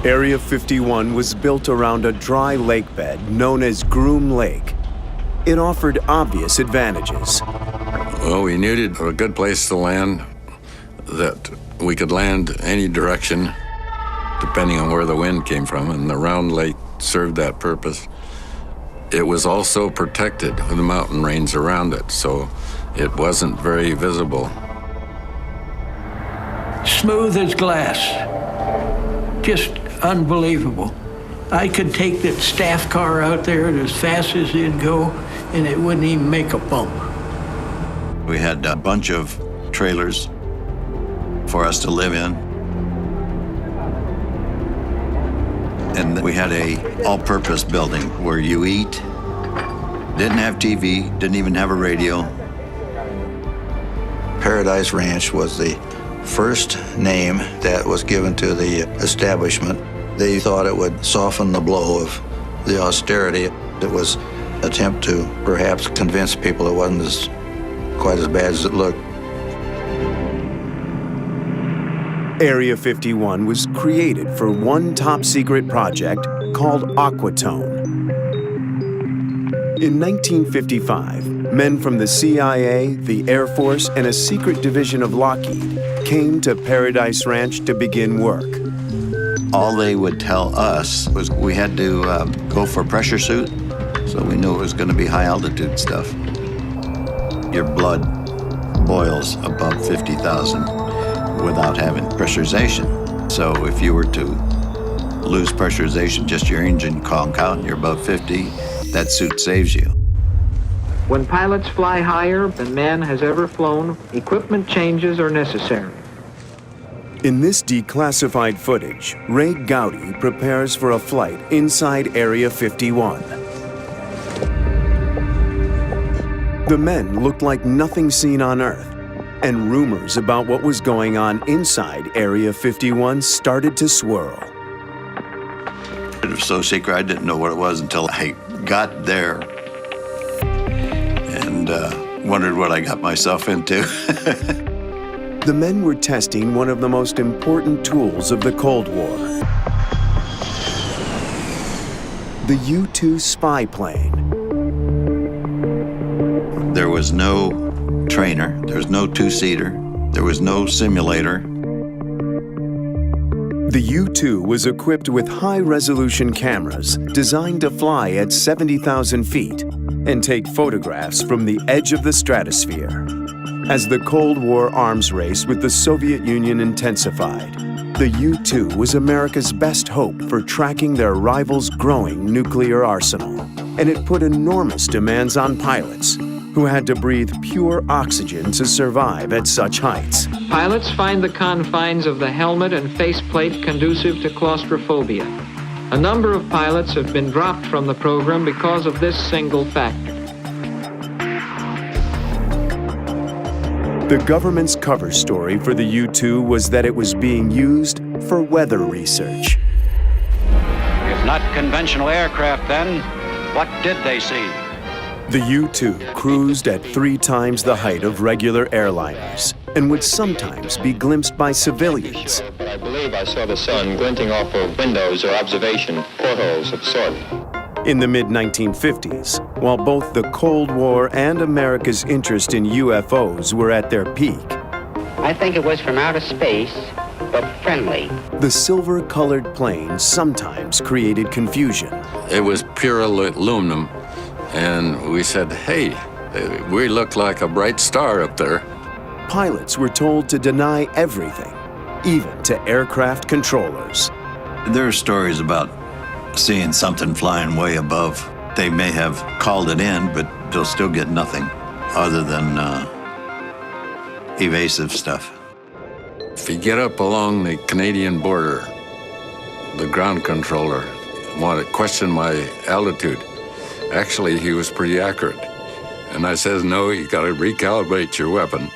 Area 51 was built around a dry lake bed known as Groom Lake. It offered obvious advantages. Well, we needed a good place to land, that we could land any direction, depending on where the wind came from, and the round lake served that purpose. It was also protected with the mountain range around it, so it wasn't very visible. Smooth as glass. Just unbelievable. I could take that staff car out there as fast as it'd go, and it wouldn't even make a bump. We had a bunch of trailers for us to live in. And we had a all-purpose building where you eat, didn't have TV, didn't even have a radio. Paradise Ranch was the first name that was given to the establishment. They thought it would soften the blow of the austerity. It was an attempt to perhaps convince people it wasn't quite as bad as it looked. Area 51 was created for one top-secret project called Aquatone. In 1955, men from the CIA, the Air Force, and a secret division of Lockheed came to Paradise Ranch to begin work. All they would tell us was we had to go for a pressure suit, so we knew it was going to be high-altitude stuff. Your blood boils above 50,000 without having pressurization. So if you were to lose pressurization, just your engine conk out, and you're above 50, that suit saves you. When pilots fly higher than man has ever flown, equipment changes are necessary. In this declassified footage, Ray Gowdy prepares for a flight inside Area 51. The men looked like nothing seen on Earth, and rumors about what was going on inside Area 51 started to swirl. It was so secret, I didn't know what it was until I got there and wondered what I got myself into. The men were testing one of the most important tools of the Cold War. The U-2 spy plane. There was no trainer, there was no two-seater, there was no simulator. The U-2 was equipped with high-resolution cameras designed to fly at 70,000 feet and take photographs from the edge of the stratosphere. As the Cold War arms race with the Soviet Union intensified, the U-2 was America's best hope for tracking their rivals' growing nuclear arsenal. And it put enormous demands on pilots, who had to breathe pure oxygen to survive at such heights. Pilots find the confines of the helmet and faceplate conducive to claustrophobia. A number of pilots have been dropped from the program because of this single factor. The government's cover story for the U-2 was that it was being used for weather research. If not conventional aircraft, then what did they see? The U-2 cruised at 3 times the height of regular airliners and would sometimes be glimpsed by civilians. I believe I saw the sun glinting off of windows or observation portholes of sort. In the mid-1950s, while both the Cold War and America's interest in UFOs were at their peak, I think it was from outer space, but friendly. The silver-colored plane sometimes created confusion. It was pure aluminum, and we said, hey, we look like a bright star up there. Pilots were told to deny everything, even to aircraft controllers. There are stories about seeing something flying way above. They may have called it in, but they'll still get nothing other than evasive stuff. If you get up along the Canadian border, the ground controller wanted to question my altitude. Actually, he was pretty accurate. And I says, no, you got to recalibrate your weapon.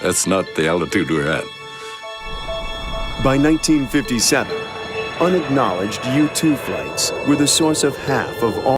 That's not the altitude we're at. By 1957, unacknowledged U-2 flights were the source of half of all